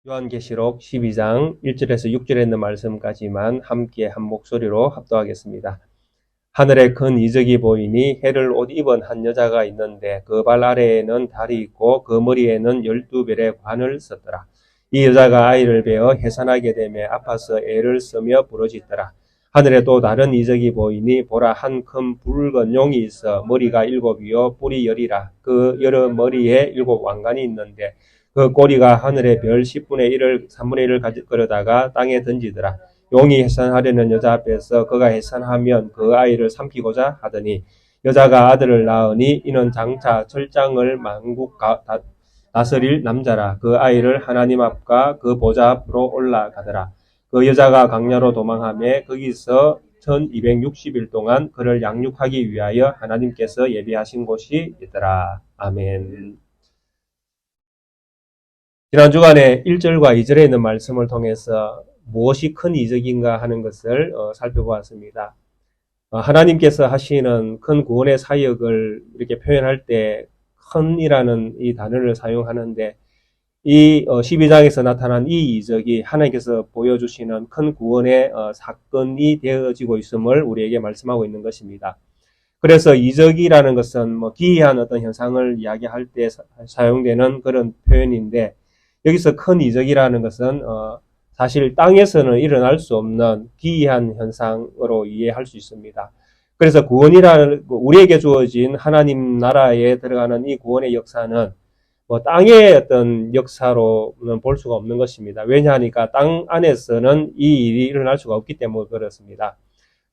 요한계시록 12장 1절에서 6절에 있는 말씀까지만 함께 한 목소리로 합독하겠습니다. 하늘에 큰 이적이 보이니 해를 옷 입은 한 여자가 있는데 그 발 아래에는 달이 있고 그 머리에는 12별의 관을 썼더라. 이 여자가 아이를 베어 해산하게 되며 아파서 애를 쓰며 부르짖더라. 하늘에 또 다른 이적이 보이니 보라 한 큰 붉은 용이 있어 머리가 7이요 뿔이 10이라. 그 여러 머리에 7 왕관이 있는데 그 꼬리가 하늘의 별 10분의 1을 3분의 1을 끌어다가 땅에 던지더라. 용이 해산하려는 여자 앞에서 그가 해산하면 그 아이를 삼키고자 하더니 여자가 아들을 낳으니 이는 장차 철장을 만국 다스릴 남자라. 그 아이를 하나님 앞과 그 보좌 앞으로 올라가더라. 그 여자가 광야로 도망하며 거기서 1260일 동안 그를 양육하기 위하여 하나님께서 예비하신 곳이 있더라. 아멘. 지난 주간에 1절과 2절에 있는 말씀을 통해서 무엇이 큰 이적인가 하는 것을 살펴보았습니다. 하나님께서 하시는 큰 구원의 사역을 이렇게 표현할 때 큰이라는 이 단어를 사용하는데 이 12장에서 나타난 이 이적이 하나님께서 보여주시는 큰 구원의 사건이 되어지고 있음을 우리에게 말씀하고 있는 것입니다. 그래서 이적이라는 것은 기이한 어떤 현상을 이야기할 때 사용되는 그런 표현인데 여기서 큰 이적이라는 것은 사실 땅에서는 일어날 수 없는 기이한 현상으로 이해할 수 있습니다. 그래서 구원이라는 우리에게 주어진 하나님 나라에 들어가는 이 구원의 역사는 땅의 어떤 역사로는 볼 수가 없는 것입니다. 왜냐하니까 땅 안에서는 이 일이 일어날 수가 없기 때문에 그렇습니다.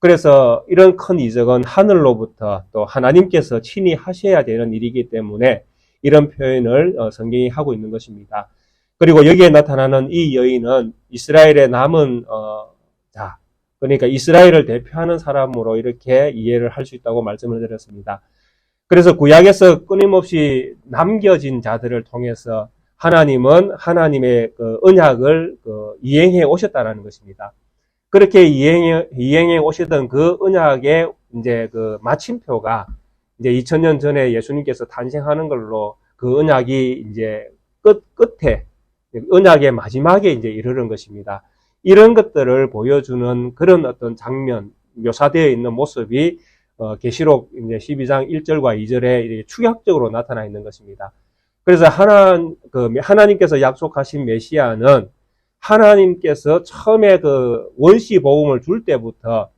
그래서 이런 큰 이적은 하늘로부터 또 하나님께서 친히 하셔야 되는 일이기 때문에 이런 표현을 성경이 하고 있는 것입니다. 그리고 여기에 나타나는 이 여인은 이스라엘의 남은 자, 그러니까 이스라엘을 대표하는 사람으로 이렇게 이해를 할 수 있다고 말씀을 드렸습니다. 그래서 구약에서 끊임없이 남겨진 자들을 통해서 하나님은 하나님의 그 언약을 이행해 오셨다라는 것입니다. 그렇게 이행해 오시던 그 언약의 이제 그 마침표가 이제 2000년 전에 예수님께서 탄생하는 걸로 그 언약이 이제 끝에 언약의 마지막에 이제 이르는 것입니다. 이런 것들을 보여주는 그런 어떤 장면, 묘사되어 있는 모습이 계시록 이제 12장 1절과 2절에 이렇게 축약적으로 나타나 있는 것입니다. 그래서 하나님께서 약속하신 메시아는 하나님께서 처음에 그 원시 복음을 줄 때부터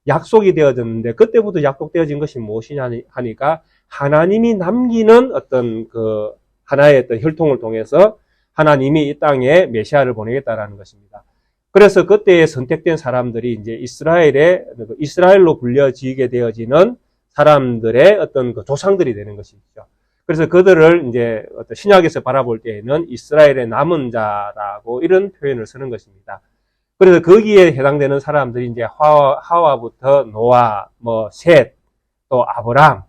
약속이 되어졌는데 그때부터 약속되어진 것이 무엇이냐 하니까 하나님이 남기는 어떤 그 하나의 어떤 혈통을 통해서 하나님이 이 땅에 메시아를 보내겠다라는 것입니다. 그래서 그때에 선택된 사람들이 이제 이스라엘로 불려지게 되어지는 사람들의 어떤 그 조상들이 되는 것이죠. 그래서 그들을 이제 어떤 신약에서 바라볼 때에는 이스라엘의 남은 자라고 이런 표현을 쓰는 것입니다. 그래서 거기에 해당되는 사람들이 이제 하와부터 노아, 셋, 또 아브람,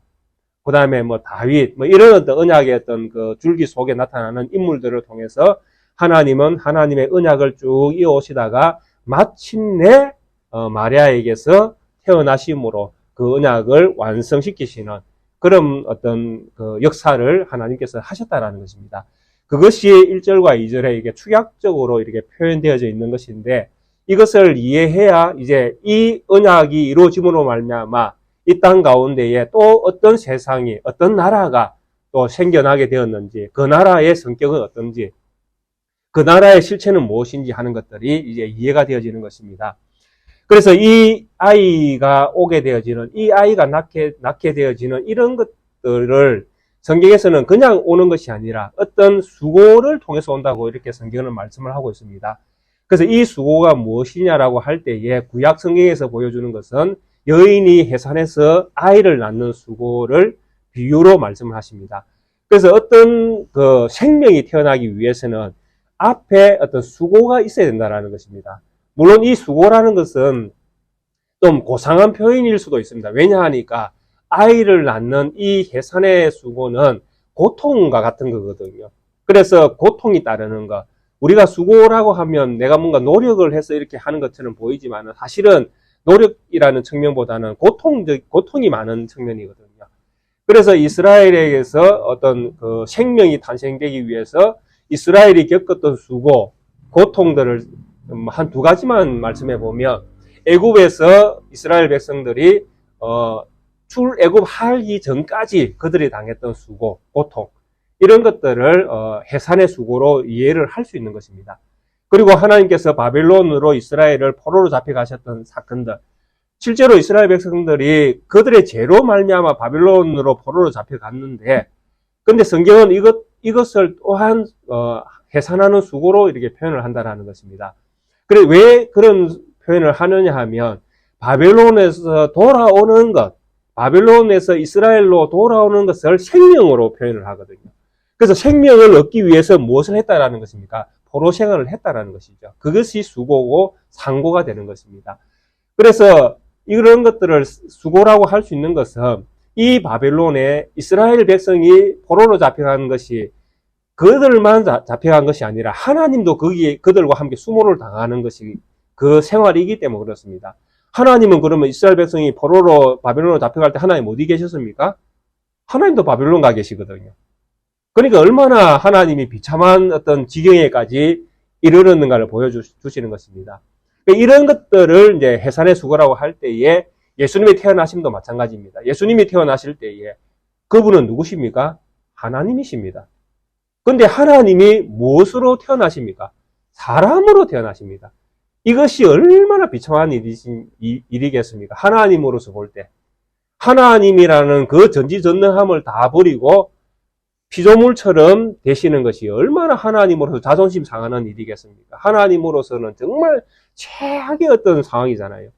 그 다음에 다윗, 이런 어떤 언약의 어떤 그 줄기 속에 나타나는 인물들을 통해서 하나님은 하나님의 언약을 쭉 이어오시다가 마침내 마리아에게서 태어나심으로 그 언약을 완성시키시는 그런 어떤 그 역사를 하나님께서 하셨다라는 것입니다. 그것이 1절과 2절에 이게 축약적으로 이렇게 표현되어져 있는 것인데 이것을 이해해야 이제 이 언약이 이루어짐으로 말미암아 이 땅 가운데에 또 어떤 세상이, 어떤 나라가 또 생겨나게 되었는지, 그 나라의 성격은 어떤지, 그 나라의 실체는 무엇인지 하는 것들이 이제 이해가 되어지는 것입니다. 그래서 이 아이가 오게 되어지는, 이 아이가 낳게 되어지는 이런 것들을 성경에서는 그냥 오는 것이 아니라 어떤 수고를 통해서 온다고 이렇게 성경은 말씀을 하고 있습니다. 그래서 이 수고가 무엇이냐라고 할 때에 구약 성경에서 보여주는 것은 여인이 해산해서 아이를 낳는 수고를 비유로 말씀을 하십니다. 그래서 어떤 그 생명이 태어나기 위해서는 앞에 어떤 수고가 있어야 된다는 것입니다. 물론 이 수고라는 것은 좀 고상한 표현일 수도 있습니다. 왜냐하니까 아이를 낳는 이 해산의 수고는 고통과 같은 거거든요. 그래서 고통이 따르는 것. 우리가 수고라고 하면 내가 뭔가 노력을 해서 이렇게 하는 것처럼 보이지만 사실은 노력이라는 측면보다는 고통이 많은 측면이거든요. 그래서 이스라엘에게서 어떤 그 생명이 탄생되기 위해서 이스라엘이 겪었던 수고, 고통들을 한 두 가지만 말씀해 보면, 애굽에서 이스라엘 백성들이 출애굽하기 전까지 그들이 당했던 수고, 고통, 이런 것들을 해산의 수고로 이해를 할 수 있는 것입니다. 그리고 하나님께서 바벨론으로 이스라엘을 포로로 잡혀가셨던 사건들, 실제로 이스라엘 백성들이 그들의 죄로 말미암아 바벨론으로 포로로 잡혀갔는데, 근데 성경은 이것을 또한 해산하는 수고로 이렇게 표현을 한다는 것입니다. 그래, 왜 그런 표현을 하느냐 하면, 바벨론에서 돌아오는 것, 바벨론에서 이스라엘로 돌아오는 것을 생명으로 표현을 하거든요. 그래서 생명을 얻기 위해서 무엇을 했다라는 것입니까? 포로 생활을 했다라는 것이죠. 그것이 수고고 상고가 되는 것입니다. 그래서 이런 것들을 수고라고 할 수 있는 것은, 이 바벨론에 이스라엘 백성이 포로로 잡혀간 것이 그들만 잡혀간 것이 아니라 하나님도 거기에 그들과 함께 수모를 당하는 것이 그 생활이기 때문에 그렇습니다. 하나님은 그러면 이스라엘 백성이 포로로 바벨론으로 잡혀갈 때 하나님 어디 계셨습니까? 하나님도 바벨론 가 계시거든요. 그러니까 얼마나 하나님이 비참한 어떤 지경에까지 이르렀는가를 보여주시는 것입니다. 이런 것들을 이제 해산의 수고라고 할 때에 예수님의 태어나심도 마찬가지입니다. 예수님이 태어나실 때에 그분은 누구십니까? 하나님이십니다. 근데 하나님이 무엇으로 태어나십니까? 사람으로 태어나십니다. 이것이 얼마나 비참한 일이겠습니까? 하나님으로서 볼 때. 하나님이라는 그 전지전능함을 다 버리고 피조물처럼 되시는 것이 얼마나 하나님으로서 자존심 상하는 일이겠습니까? 하나님으로서는 정말 최악의 어떤 상황이잖아요.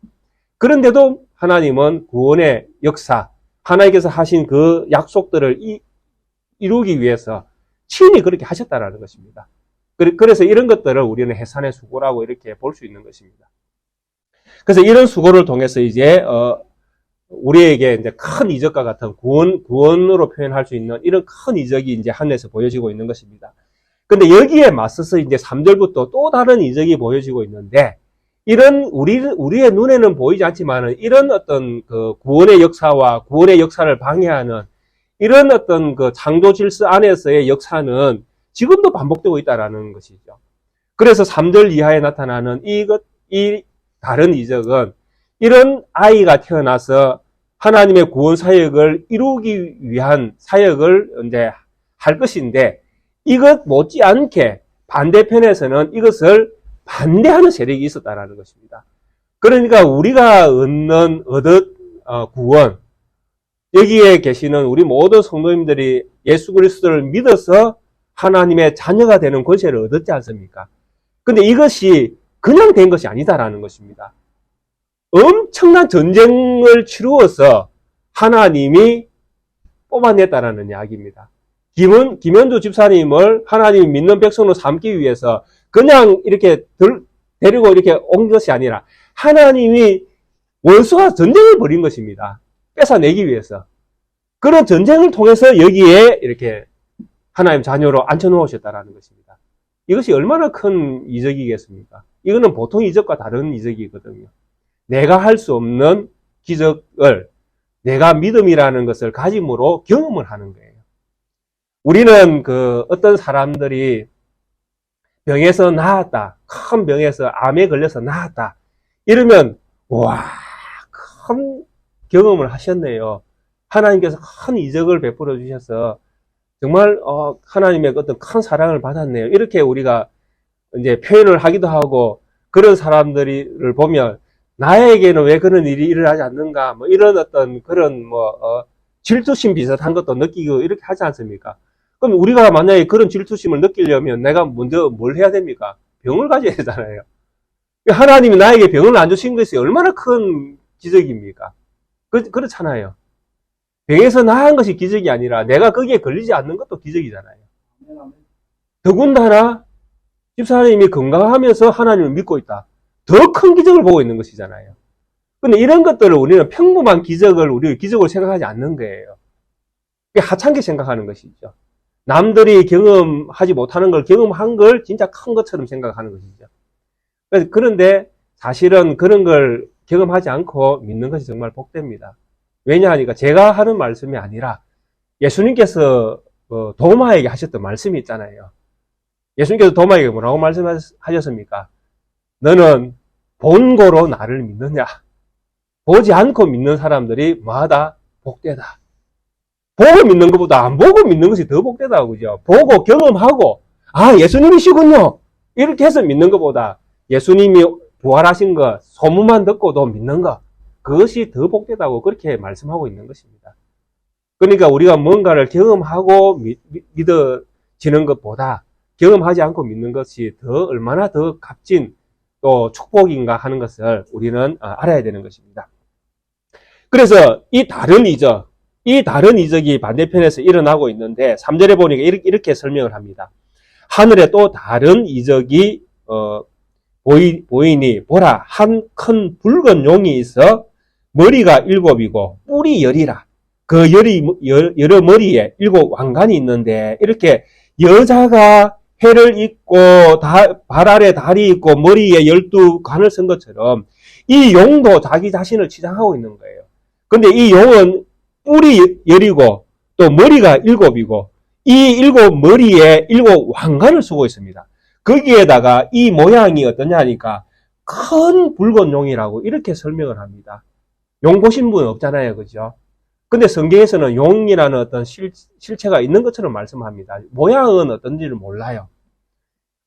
그런데도 하나님은 구원의 역사, 하나님께서 하신 그 약속들을 이루기 위해서 친히 그렇게 하셨다라는 것입니다. 그래서 이런 것들을 우리는 해산의 수고라고 이렇게 볼 수 있는 것입니다. 그래서 이런 수고를 통해서 이제 우리에게 이제 큰 이적과 같은 구원으로 표현할 수 있는 이런 큰 이적이 이제 하늘에서 보여지고 있는 것입니다. 근데 여기에 맞서서 이제 3절부터 또 다른 이적이 보여지고 있는데, 이런 우리의 눈에는 보이지 않지만은 이런 어떤 그 구원의 역사와 구원의 역사를 방해하는 이런 어떤 그 창조 질서 안에서의 역사는 지금도 반복되고 있다라는 것이죠. 그래서 3절 이하에 나타나는 이 다른 이적은 이런 아이가 태어나서 하나님의 구원 사역을 이루기 위한 사역을 이제 할 것인데, 이것 못지않게 반대편에서는 이것을 반대하는 세력이 있었다라는 것입니다. 그러니까 우리가 얻을 구원, 여기에 계시는 우리 모든 성도님들이 예수 그리스도를 믿어서 하나님의 자녀가 되는 권세를 얻었지 않습니까? 근데 이것이 그냥 된 것이 아니다라는 것입니다. 엄청난 전쟁을 치루어서 하나님이 뽑아냈다라는 이야기입니다. 김현주 집사님을 하나님이 믿는 백성으로 삼기 위해서 그냥 이렇게 데리고 이렇게 온 것이 아니라 하나님이 원수와 전쟁을 벌인 것입니다. 뺏어내기 위해서. 그런 전쟁을 통해서 여기에 이렇게 하나님 자녀로 앉혀놓으셨다라는 것입니다. 이것이 얼마나 큰 이적이겠습니까? 이거는 보통 이적과 다른 이적이거든요. 내가 할 수 없는 기적을 내가 믿음이라는 것을 가짐으로 경험을 하는 거예요. 우리는 어떤 사람들이 병에서 나았다, 큰 병에서 암에 걸려서 나았다, 이러면 와, 큰 경험을 하셨네요. 하나님께서 큰 이적을 베풀어 주셔서 정말 하나님의 어떤 큰 사랑을 받았네요. 이렇게 우리가 이제 표현을 하기도 하고, 그런 사람들을 보면 나에게는 왜 그런 일이 일어나지 않는가, 뭐 이런 어떤 그런 질투심 비슷한 것도 느끼고 이렇게 하지 않습니까? 그럼 우리가 만약에 그런 질투심을 느끼려면 내가 먼저 뭘 해야 됩니까? 병을 가져야 되잖아요. 하나님이 나에게 병을 안 주신 것이 얼마나 큰 기적입니까? 그렇잖아요. 병에서 나은 것이 기적이 아니라 내가 거기에 걸리지 않는 것도 기적이잖아요. 더군다나 집사님이 건강하면서 하나님을 믿고 있다. 더 큰 기적을 보고 있는 것이잖아요. 근데 이런 것들을 우리는 평범한 기적을 우리 기적으로 생각하지 않는 거예요. 하찮게 생각하는 것이죠. 남들이 경험하지 못하는 걸 경험한 걸 진짜 큰 것처럼 생각하는 것이죠. 그런데 사실은 그런 걸 경험하지 않고 믿는 것이 정말 복됩니다. 왜냐하니까 제가 하는 말씀이 아니라 예수님께서 도마에게 하셨던 말씀이 있잖아요. 예수님께서 도마에게 뭐라고 말씀하셨습니까? 너는 본고로 나를 믿느냐? 보지 않고 믿는 사람들이 뭐하다? 복되다. 보고 믿는 것보다 안 보고 믿는 것이 더 복되다고, 그죠? 보고 경험하고, 아, 예수님이시군요. 이렇게 해서 믿는 것보다 예수님이 부활하신 것, 소문만 듣고도 믿는 것, 그것이 더 복되다고 그렇게 말씀하고 있는 것입니다. 그러니까 우리가 뭔가를 경험하고 믿어지는 것보다 경험하지 않고 믿는 것이 얼마나 더 값진 또 축복인가 하는 것을 우리는 알아야 되는 것입니다. 그래서 이 다른 이적이 반대편에서 일어나고 있는데 3절에 보니까 이렇게 설명을 합니다. 하늘에 또 다른 이적이 보이니 보라, 한 큰 붉은 용이 있어 머리가 7이고 뿔이 10이라. 그 여러 머리에 7 왕관이 있는데, 이렇게 여자가 해를 입고 발 아래 달이 있고 머리에 12관을 쓴 것처럼 이 용도 자기 자신을 치장하고 있는 거예요. 근데 이 용은 뿔이 10이고 또 머리가 7이고 이 7 머리에 7 왕관을 쓰고 있습니다. 거기에다가 이 모양이 어떠냐 하니까 큰 붉은 용이라고 이렇게 설명을 합니다. 용 보신 분 없잖아요, 그죠? 근데 성경에서는 용이라는 어떤 실체가 있는 것처럼 말씀합니다. 모양은 어떤지를 몰라요.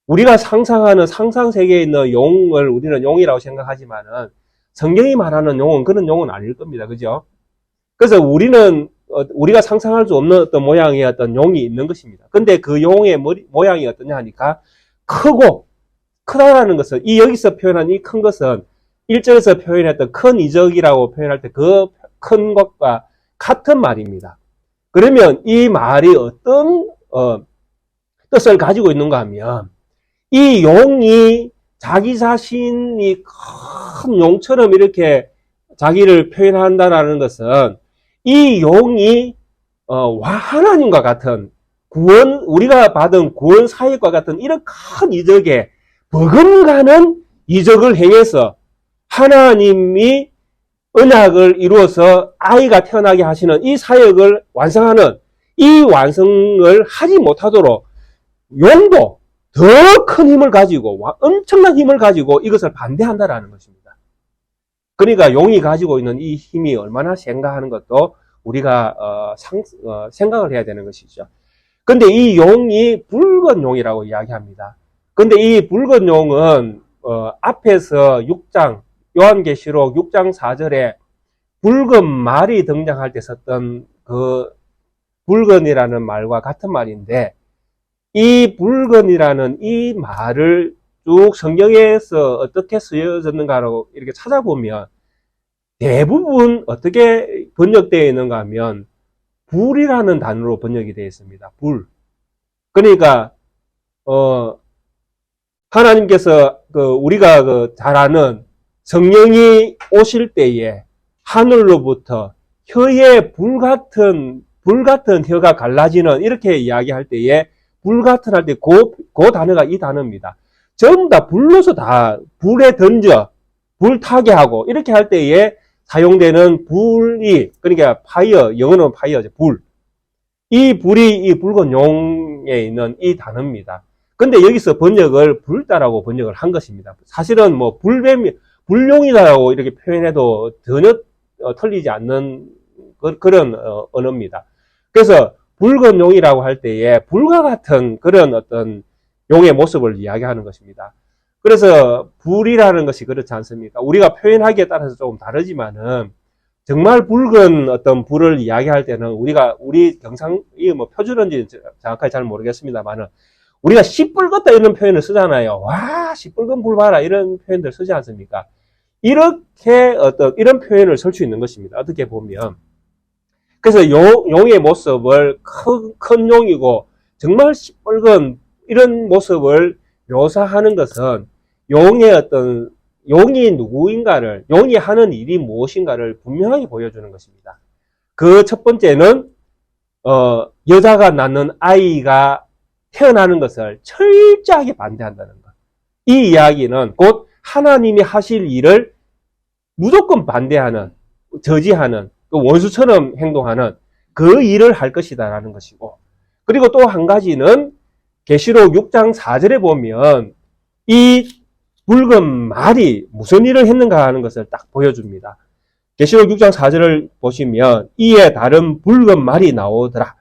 우리가 상상하는 상상 세계에 있는 용을 우리는 용이라고 생각하지만은 성경이 말하는 용은 그런 용은 아닐 겁니다, 그죠? 그래서 우리가 상상할 수 없는 어떤 모양의 어떤 용이 있는 것입니다. 근데 그 용의 모양이 어떠냐 하니까 크다라는 것은, 여기서 표현한 이 큰 것은 1절에서 표현했던 큰 이적이라고 표현할 때 그 큰 것과 같은 말입니다. 그러면 이 말이 어떤 뜻을 가지고 있는가 하면, 이 용이 자기 자신이 큰 용처럼 이렇게 자기를 표현한다는 것은 이 용이 하나님과 같은 우리가 받은 구원 사역과 같은 이런 큰 이적에 버금가는 이적을 행해서 하나님이 언약을 이루어서 아이가 태어나게 하시는 이 사역을 완성하는, 이 완성을 하지 못하도록 용도 더 큰 힘을 가지고, 엄청난 힘을 가지고 이것을 반대한다라는 것입니다. 그러니까 용이 가지고 있는 이 힘이 얼마나 생각하는 것도 우리가 생각을 해야 되는 것이죠. 근데 이 용이 붉은 용이라고 이야기합니다. 근데 이 붉은 용은 앞에서 6장 요한계시록 6장 4절에 붉은 말이 등장할 때 썼던 그 붉은이라는 말과 같은 말인데, 이 붉은이라는 이 말을 쭉 성경에서 어떻게 쓰여졌는가로 이렇게 찾아보면 대부분 어떻게 번역되어 있는가 하면 불이라는 단어로 번역이 되어 있습니다. 불. 그러니까 하나님께서 우리가 잘 아는 성령이 오실 때에 하늘로부터 혀에 불같은 혀가 갈라지는, 이렇게 이야기할 때에 불같은 할 때 그 단어가 이 단어입니다. 전부 다 불로서 다 불에 던져 불 타게 하고 이렇게 할 때에 사용되는 불이, 그러니까 파이어, 영어는 파이어죠. 불. 이 불이 이 붉은 용에 있는 이 단어입니다. 근데 여기서 번역을 불다라고 번역을 한 것입니다. 사실은 뭐 불용이다라고 이렇게 표현해도 전혀 틀리지 않는 그런 언어입니다. 그래서 붉은 용이라고 할 때에 불과 같은 그런 어떤 용의 모습을 이야기하는 것입니다. 그래서 불이라는 것이 그렇지 않습니까? 우리가 표현하기에 따라서 조금 다르지만은 정말 붉은 어떤 불을 이야기할 때는 우리 경상이 뭐 표준어인지 정확하게 잘 모르겠습니다만은 우리가 시뻘겋다 이런 표현을 쓰잖아요. 와, 시뻘건 불 봐라 이런 표현들 쓰지 않습니까? 이렇게 이런 표현을 쓸 수 있는 것입니다. 어떻게 보면. 그래서 용의 모습을 큰 용이고 정말 시뻘건 이런 모습을 묘사하는 것은 용이 누구인가를, 용이 하는 일이 무엇인가를 분명하게 보여주는 것입니다. 그 첫 번째는 여자가 낳는 아이가 태어나는 것을 철저하게 반대한다는 것. 이 이야기는 곧 하나님이 하실 일을 무조건 반대하는, 저지하는, 원수처럼 행동하는 그 일을 할 것이다라는 것이고, 그리고 또 한 가지는 계시록 6장 4절에 보면 이 붉은 말이 무슨 일을 했는가 하는 것을 딱 보여줍니다. 계시록 6장 4절을 보시면 이에 다른 붉은 말이 나오더라.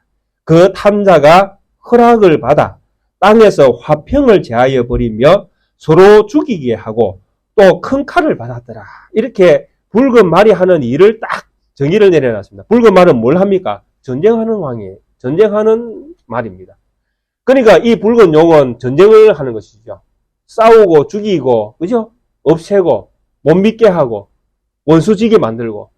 그 탐자가 허락을 받아 땅에서 화평을 제하여 버리며 서로 죽이게 하고 또 큰 칼을 받았더라. 이렇게 붉은 말이 하는 일을 딱 정의를 내려놨습니다. 붉은 말은 뭘 합니까? 전쟁하는 왕이에요. 전쟁하는 말입니다. 그러니까 이 붉은 용은 전쟁을 하는 것이죠. 싸우고 죽이고, 그죠? 없애고, 못 믿게 하고, 원수지게 만들고,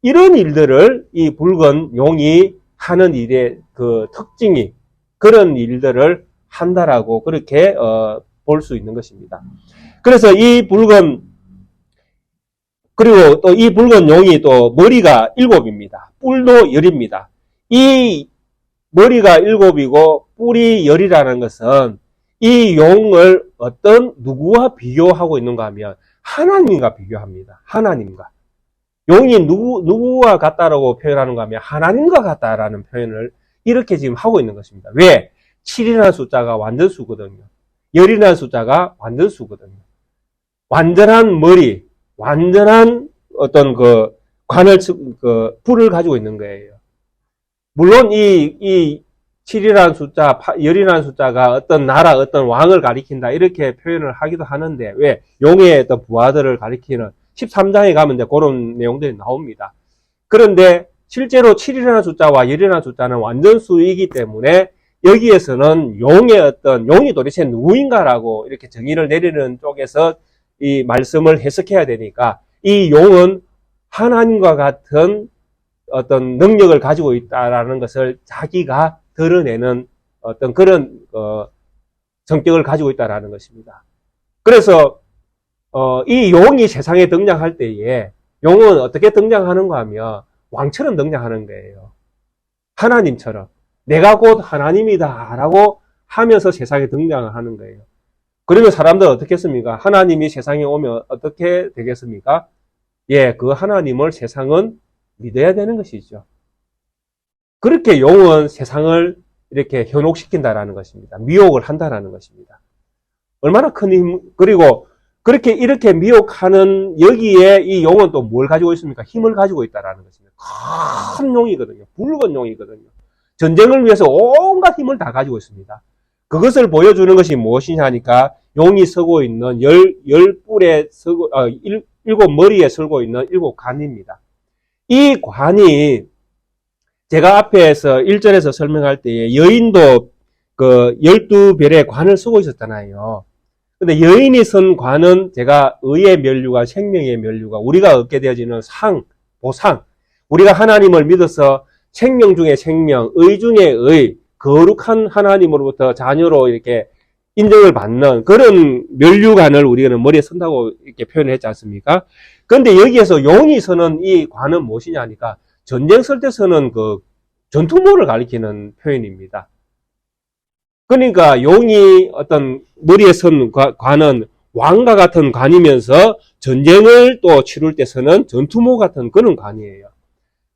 이런 일들을 이 붉은 용이 하는 일의 그 특징이 그런 일들을 한다라고 그렇게 볼 수 있는 것입니다. 그래서 이 붉은, 그리고 또 이 붉은 용이 또 머리가 7입니다. 뿔도 10입니다. 이 머리가 7이고 뿔이 10이라는 것은 이 용을 어떤 누구와 비교하고 있는가 하면 하나님과 비교합니다. 하나님과. 용이 누구와 같다라고 표현하는가 하면 하나님과 같다라는 표현을 이렇게 지금 하고 있는 것입니다. 왜? 7이라는 숫자가 완전수거든요. 10이라는 숫자가 완전수거든요. 완전한 머리, 완전한 어떤 그 관을, 뿔을 가지고 있는 거예요. 물론 이 7이라는 숫자, 10이라는 숫자가 어떤 나라, 어떤 왕을 가리킨다 이렇게 표현을 하기도 하는데 왜? 용의 어떤 부하들을 가리키는 13장에 가면 이제 그런 내용들이 나옵니다. 그런데 실제로 7이라는 숫자와 10이라는 숫자는 완전수이기 때문에 여기에서는 용이 도대체 누구인가라고 이렇게 정의를 내리는 쪽에서 이 말씀을 해석해야 되니까 이 용은 하나님과 같은 어떤 능력을 가지고 있다라는 것을 자기가 드러내는 어떤 그런 성격을 가지고 있다라는 것입니다. 그래서 이 용이 세상에 등장할 때에 용은 어떻게 등장하는가 하면 왕처럼 등장하는 거예요. 하나님처럼 내가 곧 하나님이다 라고 하면서 세상에 등장을 하는 거예요. 그러면 사람들은 어떻게 했습니까? 하나님이 세상에 오면 어떻게 되겠습니까? 예, 그 하나님을 세상은 믿어야 되는 것이죠. 그렇게 용은 세상을 이렇게 현혹시킨다라는 것입니다. 미혹을 한다라는 것입니다. 얼마나 큰 힘, 그리고 그렇게 이렇게 미혹하는 여기에 이 용은 또 뭘 가지고 있습니까? 힘을 가지고 있다라는 것입니다. 큰 용이거든요. 붉은 용이거든요. 전쟁을 위해서 온갖 힘을 다 가지고 있습니다. 그것을 보여주는 것이 무엇이냐 하니까 용이 서고 있는 일곱 머리에 서고 있는 7관입니다. 이 관이 제가 앞에서 1절에서 설명할 때에 여인도 그 12별의 관을 쓰고 있었잖아요. 근데 여인이 선 관은 제가 의의 면류가 생명의 면류가 우리가 얻게 되어지는 보상. 우리가 하나님을 믿어서 생명 중에 생명, 의 중에 의, 거룩한 하나님으로부터 자녀로 이렇게 인정을 받는 그런 면류관을 우리는 머리에 선다고 이렇게 표현을 했지 않습니까? 그런데 여기에서 용이 서는 이 관은 무엇이냐 하니까 전쟁 설 때 서는 그 전투모를 가리키는 표현입니다. 그러니까 용이 어떤 머리에 선 관은 왕과 같은 관이면서 전쟁을 또 치룰 때 서는 전투모 같은 그런 관이에요.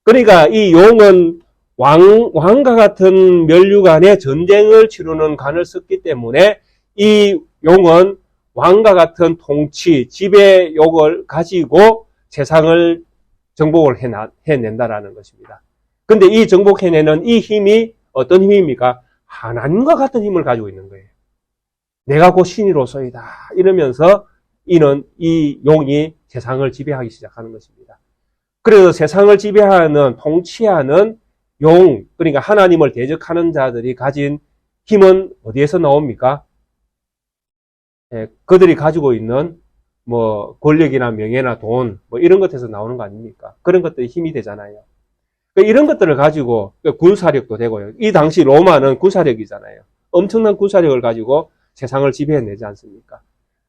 그러니까 이 용은 왕과 같은 면류관에 전쟁을 치르는 관을 썼기 때문에 이 용은 왕과 같은 통치, 지배욕을 가지고 세상을 정복을 해낸다라는 것입니다. 근데 이 정복해내는 이 힘이 어떤 힘입니까? 하나님과 같은 힘을 가지고 있는 거예요. 내가 곧 신이로소이다. 이러면서 이 용이 세상을 지배하기 시작하는 것입니다. 그래서 세상을 지배하는, 통치하는 용, 그러니까 하나님을 대적하는 자들이 가진 힘은 어디에서 나옵니까? 예, 그들이 가지고 있는 뭐 권력이나 명예나 돈, 뭐 이런 것에서 나오는 거 아닙니까? 그런 것들이 힘이 되잖아요. 그러니까 이런 것들을 가지고 군사력도 되고요. 이 당시 로마는 군사력이잖아요. 엄청난 군사력을 가지고 세상을 지배해내지 않습니까?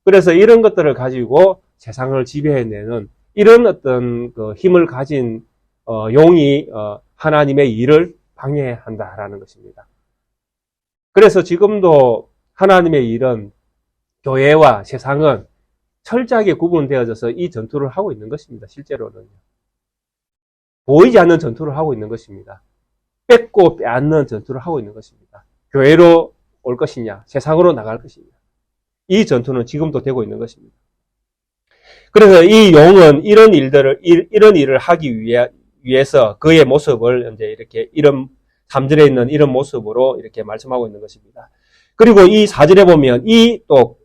그래서 이런 것들을 가지고 세상을 지배해내는 이런 어떤 그 힘을 가진 용이 하나님의 일을 방해한다라는 것입니다. 그래서 지금도 하나님의 일은 교회와 세상은 철저하게 구분되어져서 이 전투를 하고 있는 것입니다. 실제로는. 보이지 않는 전투를 하고 있는 것입니다. 뺏고 빼앗는 전투를 하고 있는 것입니다. 교회로 올 것이냐, 세상으로 나갈 것이냐. 이 전투는 지금도 되고 있는 것입니다. 그래서 이 용은 이런 일을 하기 위해서 그의 모습을 이제 이렇게 이런 3절에 있는 이런 모습으로 이렇게 말씀하고 있는 것입니다. 그리고 이 4절에 보면 또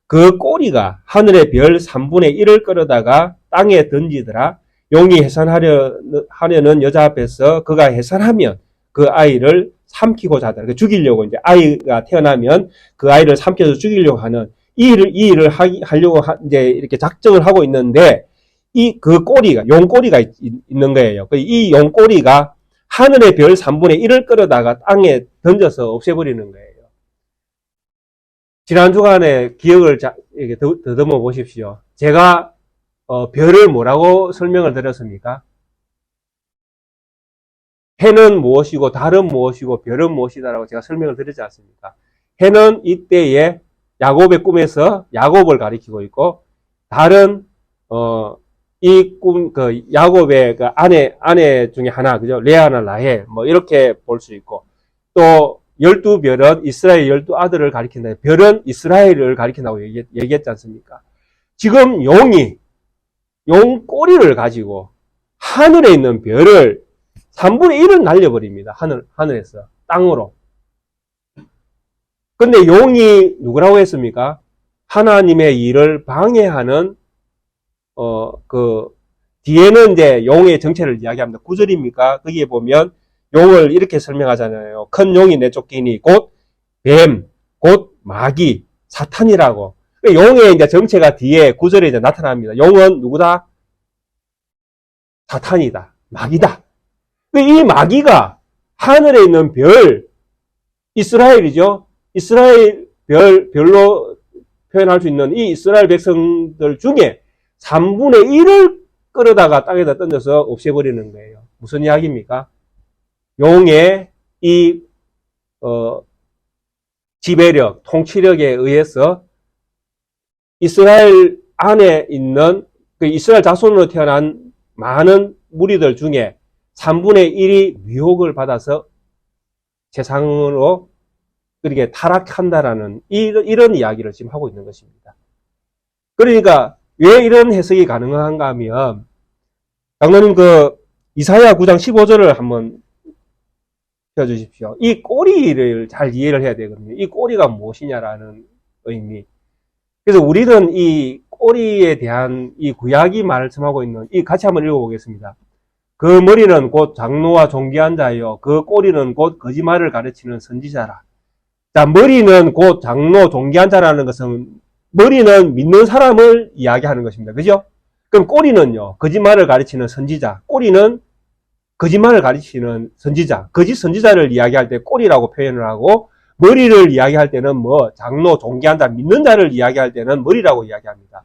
그 꼬리가 하늘의 별 3분의 1을 끌어다가 땅에 던지더라. 용이 해산하려는 여자 앞에서 그가 해산하면 그 아이를 삼키고자 하더라. 죽이려고 이제 아이가 태어나면 그 아이를 삼켜서 죽이려고 하는 이 일을 하려고 이제 이렇게 작정을 하고 있는데 그 꼬리가 용꼬리가 있는 거예요. 이 용꼬리가 하늘의 별 3분의 1을 끌어다가 땅에 던져서 없애버리는 거예요. 지난 주간에 기억을 이렇게 더듬어 보십시오. 제가 별을 뭐라고 설명을 드렸습니까? 해는 무엇이고 달은 무엇이고 별은 무엇이다라고 제가 설명을 드리지 않습니까? 해는 이때에 야곱의 꿈에서 야곱을 가리키고 있고, 달은 야곱의 그 아내 중에 하나, 그죠? 레아나 라헬, 이렇게 볼 수 있고, 또 12별은 이스라엘 12아들을 가리킨다. 별은 이스라엘을 가리킨다고 얘기했지 않습니까? 지금 용 꼬리를 가지고 하늘에 있는 별을 3분의 1을 날려버립니다. 하늘에서 땅으로. 근데 용이 누구라고 했습니까? 하나님의 일을 방해하는 뒤에는 이제 용의 정체를 이야기합니다. 9절입니까? 거기에 보면 용을 이렇게 설명하잖아요. 큰 용이 내쫓기니 곧 뱀, 곧 마귀, 사탄이라고. 용의 이제 정체가 뒤에 9절에 이제 나타납니다. 용은 누구다? 사탄이다. 마귀다. 이 마귀가 하늘에 있는 별, 이스라엘이죠. 이스라엘 별로 표현할 수 있는 이 이스라엘 백성들 중에 3분의 1을 끌어다가 땅에다 던져서 없애버리는 거예요. 무슨 이야기입니까? 용의 이 지배력, 통치력에 의해서 이스라엘 안에 있는 이스라엘 자손으로 태어난 많은 무리들 중에 3분의 1이 미혹을 받아서 세상으로 그렇게 타락한다라는 이런 이야기를 지금 하고 있는 것입니다. 그러니까 왜 이런 해석이 가능한가 하면, 장로님 이사야 9장 15절을 한번 펴주십시오. 이 꼬리를 잘 이해를 해야 되거든요. 이 꼬리가 무엇이냐라는 의미. 그래서 우리는 이 꼬리에 대한 이 구약이 말씀하고 있는 같이 한번 읽어보겠습니다. 그 머리는 곧 장로와 존귀한 자요. 그 꼬리는 곧 거짓말을 가르치는 선지자라. 자, 머리는 곧 장로, 존귀한 자라는 것은 머리는 믿는 사람을 이야기하는 것입니다. 그죠? 그럼 꼬리는요, 거짓말을 가르치는 선지자. 꼬리는 거짓말을 가르치는 선지자. 거짓 선지자를 이야기할 때 꼬리라고 표현을 하고, 머리를 이야기할 때는 장로, 존귀한 자, 믿는 자를 이야기할 때는 머리라고 이야기합니다.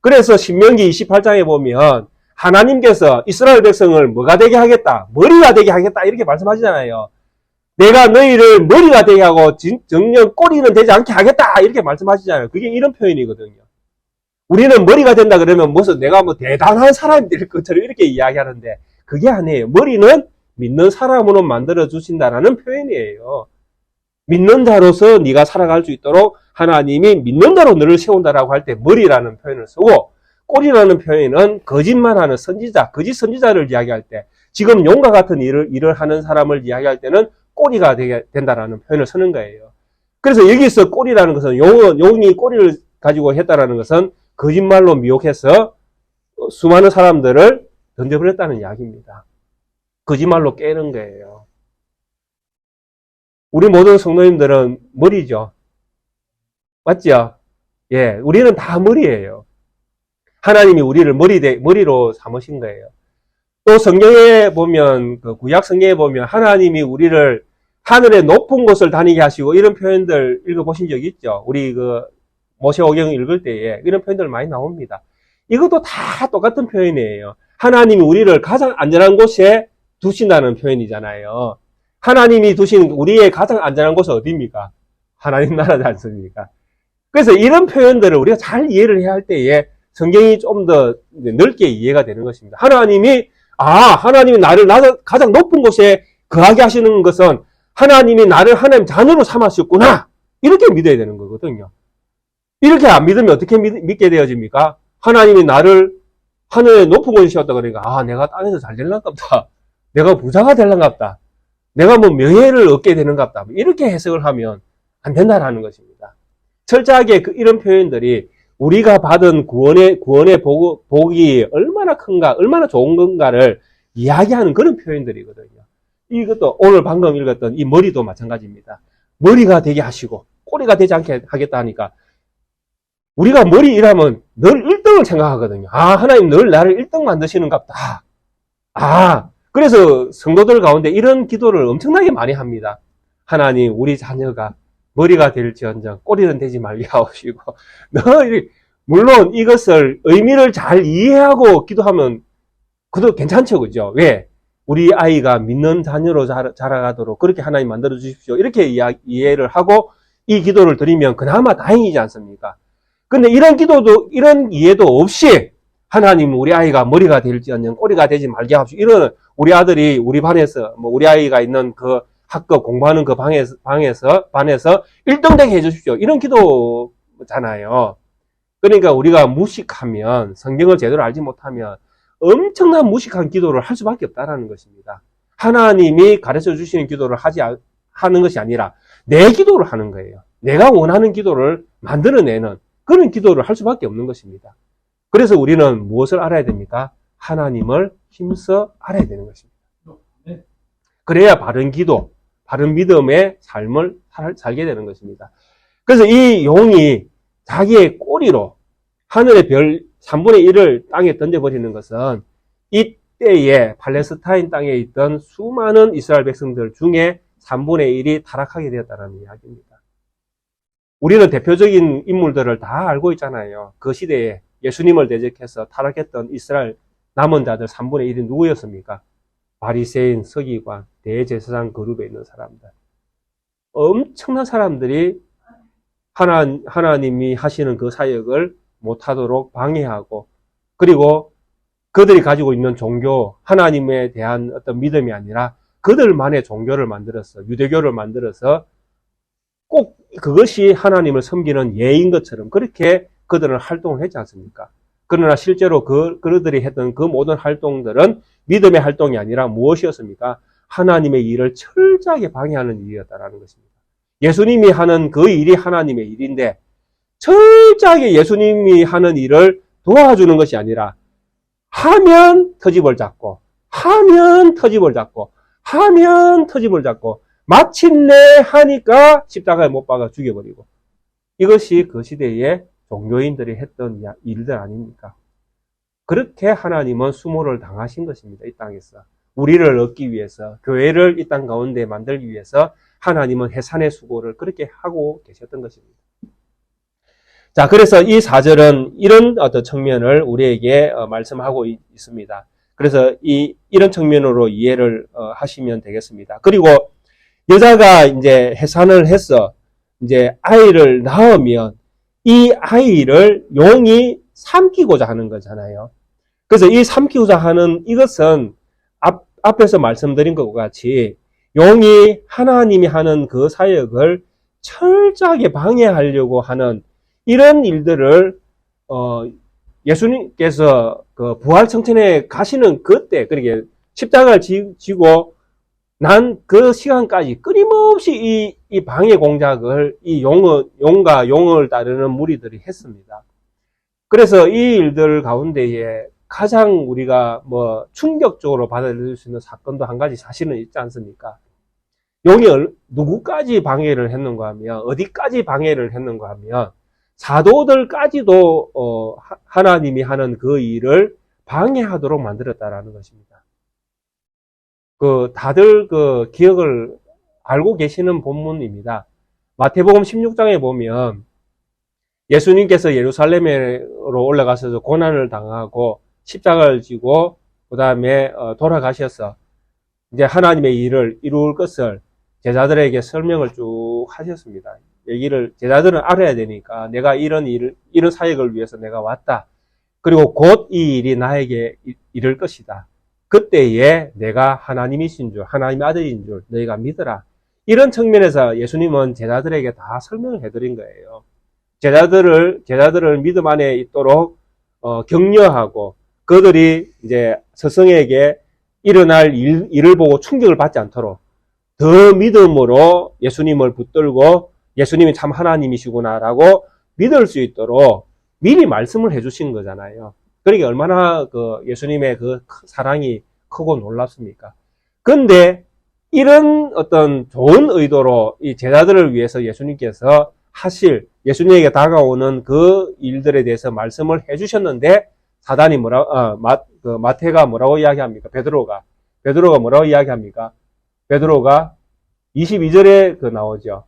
그래서 신명기 28장에 보면 하나님께서 이스라엘 백성을 뭐가 되게 하겠다? 머리가 되게 하겠다. 이렇게 말씀하시잖아요. 내가 너희를 머리가 되게 하고 정녕 꼬리는 되지 않게 하겠다. 이렇게 말씀하시잖아요. 그게 이런 표현이거든요. 우리는 머리가 된다 그러면 무슨 내가 대단한 사람이 될 것처럼 이렇게 이야기하는데 그게 아니에요. 머리는 믿는 사람으로 만들어 주신다라는 표현이에요. 믿는 자로서 네가 살아갈 수 있도록 하나님이 믿는 자로 너를 세운다라고 할 때 머리라는 표현을 쓰고, 꼬리라는 표현은 거짓말하는 선지자, 거짓 선지자를 이야기할 때, 지금 용과 같은 일을 하는 사람을 이야기할 때는 꼬리가 된다라는 표현을 쓰는 거예요. 그래서 여기서 꼬리라는 것은 용이 꼬리를 가지고 했다라는 것은 거짓말로 미혹해서 수많은 사람들을 던져버렸다는 이야기입니다. 거짓말로 깨는 거예요. 우리 모든 성도님들은 머리죠. 맞죠? 예, 우리는 다 머리예요. 하나님이 우리를 머리로 삼으신 거예요. 또 성경에 보면, 구약 성경에 보면 하나님이 우리를 하늘의 높은 곳을 다니게 하시고 이런 표현들 읽어보신 적 있죠? 우리 모세오경 읽을 때에 이런 표현들 많이 나옵니다. 이것도 다 똑같은 표현이에요. 하나님이 우리를 가장 안전한 곳에 두신다는 표현이잖아요. 하나님이 두신 우리의 가장 안전한 곳은 어디입니까? 하나님 나라지 않습니까? 그래서 이런 표현들을 우리가 잘 이해를 해야 할 때에 성경이 좀 더 넓게 이해가 되는 것입니다. 하나님이 나를 가장 높은 곳에 거하게 하시는 것은 하나님이 나를 하나님 자녀로 삼았었구나. 이렇게 믿어야 되는 거거든요. 이렇게 안 믿으면 어떻게 믿게 되어집니까? 하나님이 나를 하늘에 높은 곳에 씌웠다 그러니까, 아, 내가 땅에서 잘 될란갑다. 내가 부자가 될란갑다. 내가 뭐 명예를 얻게 되는갑다. 이렇게 해석을 하면 안 된다라는 것입니다. 철저하게 이런 표현들이 우리가 받은 구원의 복이 얼마나 큰가, 얼마나 좋은 건가를 이야기하는 그런 표현들이거든요. 이것도 오늘 방금 읽었던 이 머리도 마찬가지입니다. 머리가 되게 하시고 꼬리가 되지 않게 하겠다 하니까 우리가 머리 일하면 늘 1등을 생각하거든요. 아, 하나님 늘 나를 1등 만드시는갑다. 아, 그래서 성도들 가운데 이런 기도를 엄청나게 많이 합니다. 하나님, 우리 자녀가 머리가 될지언정 꼬리는 되지 말게 하시고, 물론 이것을 의미를 잘 이해하고 기도하면 그도 괜찮죠, 그죠? 왜? 우리 아이가 믿는 자녀로 자라가도록 그렇게 하나님 만들어 주십시오. 이렇게 이해를 하고 이 기도를 드리면 그나마 다행이지 않습니까? 근데 이런 기도도, 이런 이해도 없이 하나님 우리 아이가 머리가 될지언정 꼬리가 되지 말게 하십시오. 이런 우리 아들이 우리 반에서, 우리 아이가 있는 그 학급 공부하는 그 반에서 1등 되게 해주십시오. 이런 기도잖아요. 그러니까 우리가 무식하면, 성경을 제대로 알지 못하면 엄청난 무식한 기도를 할 수밖에 없다는 것입니다. 하나님이 가르쳐 주시는 기도를 하는 것이 아니라 내 기도를 하는 거예요. 내가 원하는 기도를 만들어내는 그런 기도를 할 수밖에 없는 것입니다. 그래서 우리는 무엇을 알아야 됩니까? 하나님을 힘써 알아야 되는 것입니다. 그래야 바른 기도, 바른 믿음의 삶을 살게 되는 것입니다. 그래서 이 용이 자기의 꼬리로 하늘의 별 3분의 1을 땅에 던져버리는 것은 이때에 팔레스타인 땅에 있던 수많은 이스라엘 백성들 중에 3분의 1이 타락하게 되었다는 이야기입니다. 우리는 대표적인 인물들을 다 알고 있잖아요. 그 시대에 예수님을 대적해서 타락했던 이스라엘 남은 자들 3분의 1이 누구였습니까? 바리새인, 서기관, 대제사장 그룹에 있는 사람들. 엄청난 사람들이 하나님이 하시는 그 사역을 못하도록 방해하고, 그리고 그들이 가지고 있는 종교, 하나님에 대한 어떤 믿음이 아니라 그들만의 종교를 만들어서, 유대교를 만들어서 꼭 그것이 하나님을 섬기는 예인 것처럼 그렇게 그들은 활동을 했지 않습니까? 그러나 실제로 그들이 했던 그 모든 활동들은 믿음의 활동이 아니라 무엇이었습니까? 하나님의 일을 철저하게 방해하는 일이었다는 것입니다. 예수님이 하는 그 일이 하나님의 일인데 철저하게 예수님이 하는 일을 도와주는 것이 아니라 하면 터집을 잡고 하면 터집을 잡고 하면 터집을 잡고 마침내 하니까 십자가에 못 박아 죽여버리고, 이것이 그 시대에 종교인들이 했던 일들 아닙니까? 그렇게 하나님은 수모를 당하신 것입니다. 이 땅에서 우리를 얻기 위해서, 교회를 이 땅 가운데 만들기 위해서 하나님은 해산의 수고를 그렇게 하고 계셨던 것입니다. 자, 그래서 이 4절은 이런 어떤 측면을 우리에게 말씀하고 있습니다. 그래서 이런 측면으로 이해를 하시면 되겠습니다. 그리고 여자가 이제 해산을 해서 이제 아이를 낳으면 이 아이를 용이 삼키고자 하는 거잖아요. 그래서 이 삼키고자 하는 이것은 앞에서 말씀드린 것과 같이 용이 하나님이 하는 그 사역을 철저하게 방해하려고 하는 이런 일들을 예수님께서 그 부활청천에 가시는 그때, 그러게 십자가를 지고 난 그 시간까지 끊임없이 이 방해 공작을 이 용과 용을 따르는 무리들이 했습니다. 그래서 이 일들 가운데에 가장 우리가 충격적으로 받아들일 수 있는 사건도 한 가지 사실은 있지 않습니까? 용이 누구까지 방해를 했는가 하면, 어디까지 방해를 했는가 하면, 사도들까지도 하나님이 하는 그 일을 방해하도록 만들었다라는 것입니다. 다들 기억을 알고 계시는 본문입니다. 마태복음 16장에 보면 예수님께서 예루살렘으로 올라가셔서 고난을 당하고 십자가를 지고 그 다음에 돌아가셔서 이제 하나님의 일을 이룰 것을 제자들에게 설명을 쭉 하셨습니다. 제자들은 알아야 되니까 내가 이런 사역을 위해서 내가 왔다. 그리고 곧 이 일이 나에게 이를 것이다. 그때에 내가 하나님이신 줄, 하나님의 아들인 줄 너희가 믿어라. 이런 측면에서 예수님은 제자들에게 다 설명을 해드린 거예요. 제자들을 믿음 안에 있도록 격려하고 그들이 이제 스승에게 일어날 일을 보고 충격을 받지 않도록 더 믿음으로 예수님을 붙들고 예수님이 참 하나님이시구나라고 믿을 수 있도록 미리 말씀을 해주신 거잖아요. 그러니까 얼마나 예수님의 그 사랑이 크고 놀랍습니까? 근데 이런 어떤 좋은 의도로 이 제자들을 위해서 예수님께서 예수님에게 다가오는 그 일들에 대해서 말씀을 해주셨는데 사단이 마태가 뭐라고 이야기합니까? 베드로가 뭐라고 이야기합니까? 베드로가 22절에 나오죠.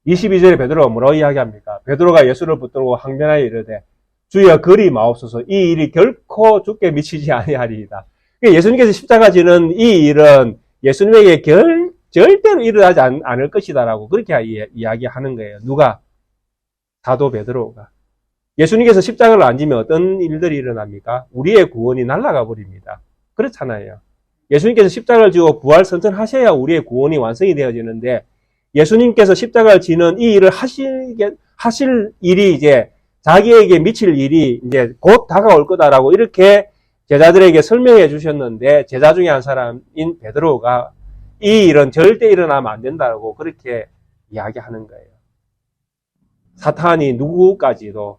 22절에 베드로가 뭐라고 이야기합니까? 베드로가 예수를 붙들고 항변하여 이르되 주여 그리 마옵소서 이 일이 결코 주께 미치지 아니하리이다. 예수님께서 십자가 지는 이 일은 예수님에게 절대로 일어나지 않을 것이다라고 그렇게 이야기하는 거예요. 누가? 사도 베드로가. 예수님께서 십자가를 안 지면 어떤 일들이 일어납니까? 우리의 구원이 날아가 버립니다. 그렇잖아요. 예수님께서 십자가를 지고 부활 선천하셔야 우리의 구원이 완성이 되어지는데 예수님께서 십자가를 지는 이 일을 하실 일이 이제 자기에게 미칠 일이 이제 곧 다가올 거다라고 이렇게 제자들에게 설명해 주셨는데 제자 중에 한 사람인 베드로가 이 일은 절대 일어나면 안 된다고 그렇게 이야기하는 거예요. 사탄이 누구까지도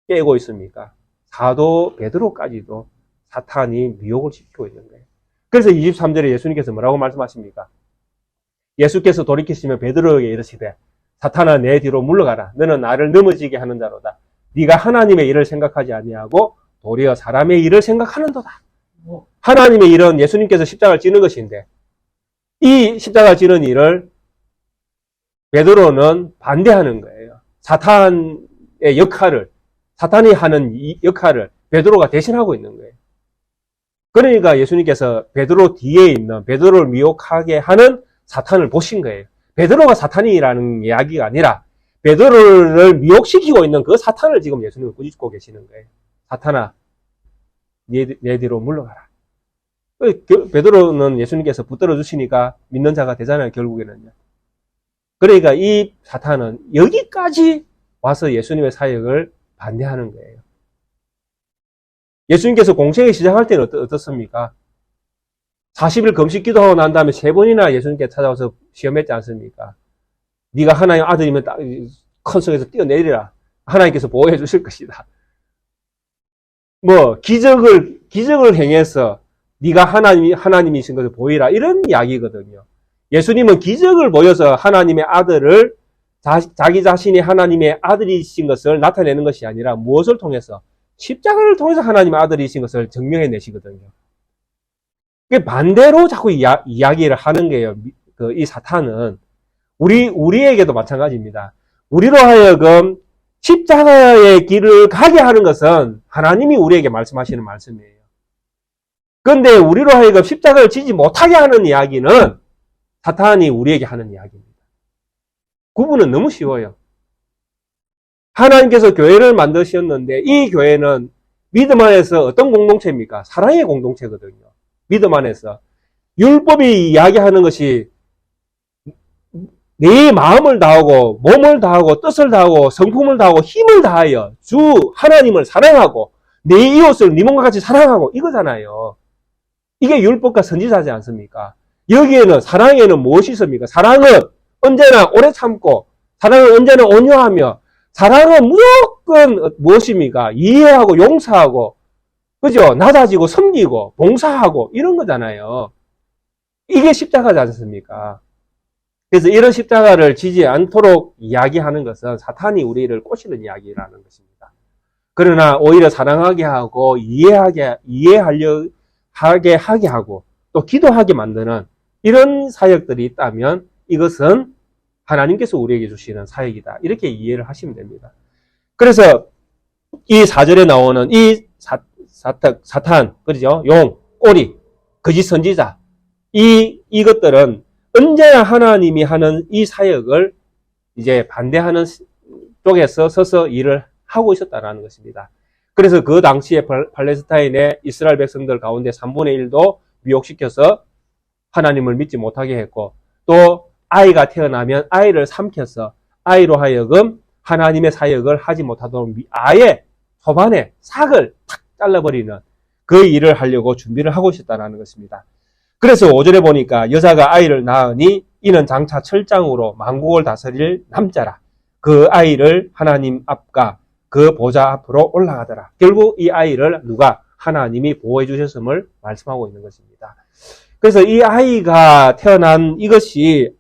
깨고 있습니까? 사도 베드로까지도 사탄이 미혹을 시키고 있는 거예요. 그래서 23절에 예수님께서 뭐라고 말씀하십니까? 예수께서 돌이키시며 베드로에게 이르시되 사탄아 내 뒤로 물러가라. 너는 나를 넘어지게 하는 자로다. 네가 하나님의 일을 생각하지 아니하고 도리어 사람의 일을 생각하는도다. 하나님의 일은 예수님께서 십자가를 지는 것인데 이 십자가 지는 일을 베드로는 반대하는 거예요. 사탄의 역할을 사탄이 하는 이 역할을 베드로가 대신하고 있는 거예요. 그러니까 예수님께서 베드로 뒤에 있는 베드로를 미혹하게 하는 사탄을 보신 거예요. 베드로가 사탄이라는 이야기가 아니라 베드로를 미혹시키고 있는 그 사탄을 지금 예수님은 꾸짖고 계시는 거예요. 사탄아, 내 뒤로 물러가라. 베드로는 예수님께서 붙들어 주시니까 믿는 자가 되잖아요, 결국에는요. 그러니까 이 사탄은 여기까지 와서 예수님의 사역을 반대하는 거예요. 예수님께서 공생을 시작할 때는 어떻습니까? 40일 금식 기도하고 난 다음에 3번이나 예수님께 찾아와서 시험했지 않습니까? 네가 하나님 아들이면 큰 성에서 뛰어내리라. 하나님께서 보호해 주실 것이다. 기적을 행해서 네가 하나님이신 것을 보이라. 이런 이야기거든요. 예수님은 기적을 보여서 하나님의 아들을 자기 자신이 하나님의 아들이신 것을 나타내는 것이 아니라 무엇을 통해서? 십자가를 통해서 하나님의 아들이신 것을 증명해 내시거든요. 반대로 자꾸 이야기를 하는 거예요. 이 사탄은. 우리에게도 마찬가지입니다. 우리로 하여금 십자가의 길을 가게 하는 것은 하나님이 우리에게 말씀하시는 말씀이에요. 그런데 우리로 하여금 십자가를 지지 못하게 하는 이야기는 사탄이 우리에게 하는 이야기입니다. 구분은 너무 쉬워요. 하나님께서 교회를 만드셨는데 이 교회는 믿음 안에서 어떤 공동체입니까? 사랑의 공동체거든요. 믿음 안에서. 율법이 이야기하는 것이 내 마음을 다하고 몸을 다하고 뜻을 다하고 성품을 다하고 힘을 다하여 주 하나님을 사랑하고 내 이웃을 네 몸과 같이 사랑하고 이거잖아요. 이게 율법과 선지자지 않습니까? 여기에는 사랑에는 무엇이 있습니까? 사랑은 언제나 오래 참고 사랑은 언제나 온유하며 사랑은 무조건 무엇입니까? 이해하고 용서하고 그죠? 낮아지고 섬기고 봉사하고 이런 거잖아요. 이게 십자가지 않습니까? 그래서 이런 십자가를 지지 않도록 이야기하는 것은 사탄이 우리를 꼬시는 이야기라는 것입니다. 그러나 오히려 사랑하게 하고 하게 하고 또 기도하게 만드는 이런 사역들이 있다면 이것은 하나님께서 우리에게 주시는 사역이다. 이렇게 이해를 하시면 됩니다. 그래서 이 4절에 나오는 이 사탄, 그죠? 용, 꼬리, 거짓 선지자 이것들은 언제나 하나님이 하는 이 사역을 이제 반대하는 쪽에서 서서 일을 하고 있었다는 것입니다. 그래서 그 당시에 팔레스타인의 이스라엘 백성들 가운데 3분의 1도 미혹시켜서 하나님을 믿지 못하게 했고, 또 아이가 태어나면 아이를 삼켜서 아이로 하여금 하나님의 사역을 하지 못하도록 아예 초반에 삭을 탁 잘라버리는 그 일을 하려고 준비를 하고 있었다는 것입니다. 그래서 5절에 보니까 여자가 아이를 낳으니 이는 장차 철장으로 만국을 다스릴 남자라. 그 아이를 하나님 앞과 그 보좌 앞으로 올라가더라. 결국 이 아이를 누가? 하나님이 보호해 주셨음을 말씀하고 있는 것입니다. 그래서 이 아이가 태어난 이것이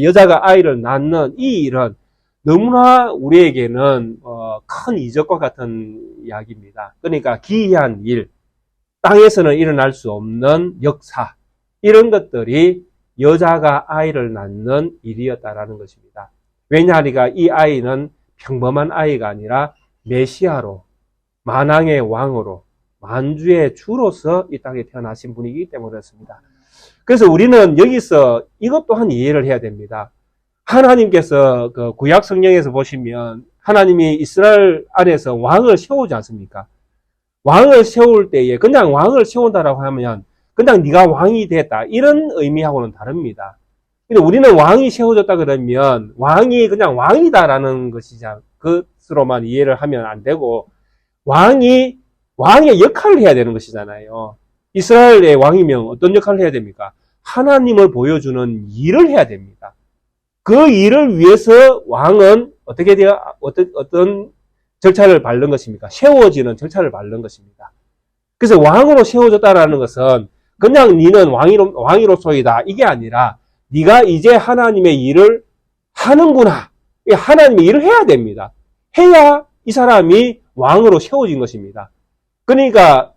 여자가 아이를 낳는 이 일은 너무나 우리에게는 큰 이적과 같은 이야기입니다. 그러니까 기이한 일, 땅에서는 일어날 수 없는 역사, 이런 것들이 여자가 아이를 낳는 일이었다라는 것입니다. 왜냐하니까 이 아이는 평범한 아이가 아니라 메시아로, 만왕의 왕으로, 만주의 주로서 이 땅에 태어나신 분이기 때문에 그렇습니다. 그래서 우리는 여기서 이것 또한 이해를 해야 됩니다. 하나님께서 그 구약 성경에서 보시면 하나님이 이스라엘 안에서 왕을 세우지 않습니까? 왕을 세울 때에 그냥 왕을 세운다라고 하면 그냥 네가 왕이 됐다 이런 의미하고는 다릅니다. 근데 우리는 왕이 세워졌다 그러면 왕이 그냥 왕이다라는 것으로만 이해를 하면 안 되고 왕의 역할을 해야 되는 것이잖아요. 이스라엘의 왕이면 어떤 역할을 해야 됩니까? 하나님을 보여주는 일을 해야 됩니다. 그 일을 위해서 왕은 어떤 절차를 밟는 것입니까? 세워지는 절차를 밟는 것입니다. 그래서 왕으로 세워졌다라는 것은 그냥 니는 왕이로소이다 이게 아니라 네가 이제 하나님의 일을 하는구나. 하나님의 일을 해야 됩니다. 해야 이 사람이 왕으로 세워진 것입니다. 그러니까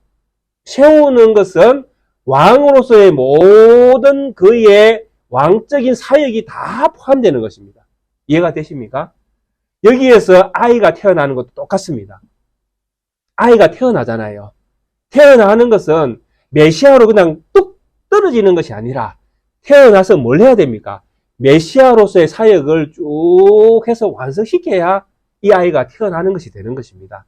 세우는 것은 왕으로서의 모든 그의 왕적인 사역이 다 포함되는 것입니다. 이해가 되십니까? 여기에서 아이가 태어나는 것도 똑같습니다. 아이가 태어나잖아요. 태어나는 것은 메시아로 그냥 뚝 떨어지는 것이 아니라 태어나서 뭘 해야 됩니까? 메시아로서의 사역을 쭉 해서 완성시켜야 이 아이가 태어나는 것이 되는 것입니다.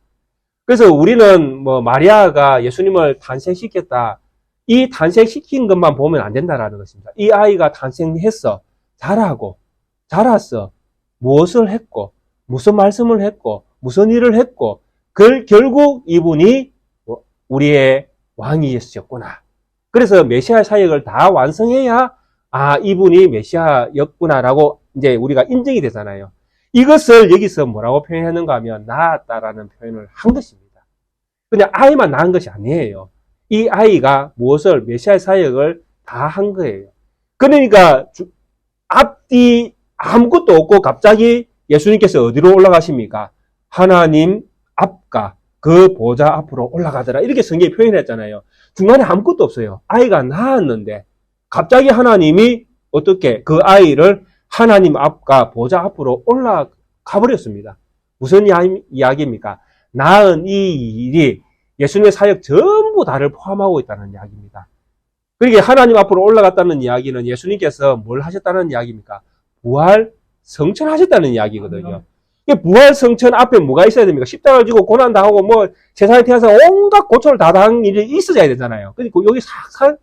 그래서 우리는 마리아가 예수님을 탄생시켰다. 이 탄생시킨 것만 보면 안 된다라는 것입니다. 이 아이가 탄생했어. 자랐어. 무엇을 했고, 무슨 말씀을 했고, 무슨 일을 했고, 결국 이분이 우리의 왕이셨구나. 그래서 메시아 사역을 다 완성해야 이분이 메시아였구나라고 이제 우리가 인정이 되잖아요. 이것을 여기서 뭐라고 표현했는가 하면 낳았다라는 표현을 한 것입니다. 그냥 아이만 낳은 것이 아니에요. 이 아이가 무엇을 메시아 사역을 다 한 거예요. 그러니까 앞뒤 아무것도 없고 갑자기 예수님께서 어디로 올라가십니까? 하나님 앞과 그 보좌 앞으로 올라가더라. 이렇게 성경이 표현했잖아요. 중간에 아무것도 없어요. 아이가 낳았는데 갑자기 하나님이 어떻게 그 아이를 하나님 앞과 보좌 앞으로 올라가 버렸습니다. 무슨 이야기입니까? 낳은 이 일이 예수님의 사역 전부 다를 포함하고 있다는 이야기입니다. 그러니까 하나님 앞으로 올라갔다는 이야기는 예수님께서 뭘 하셨다는 이야기입니까? 부활 성천하셨다는 이야기거든요. 부활 성천 앞에 뭐가 있어야 됩니까? 십자가를 지고 고난 당하고 세상에 태어나서 온갖 고초를 다 당한 일이 있어야 되잖아요. 그러니까 여기 싹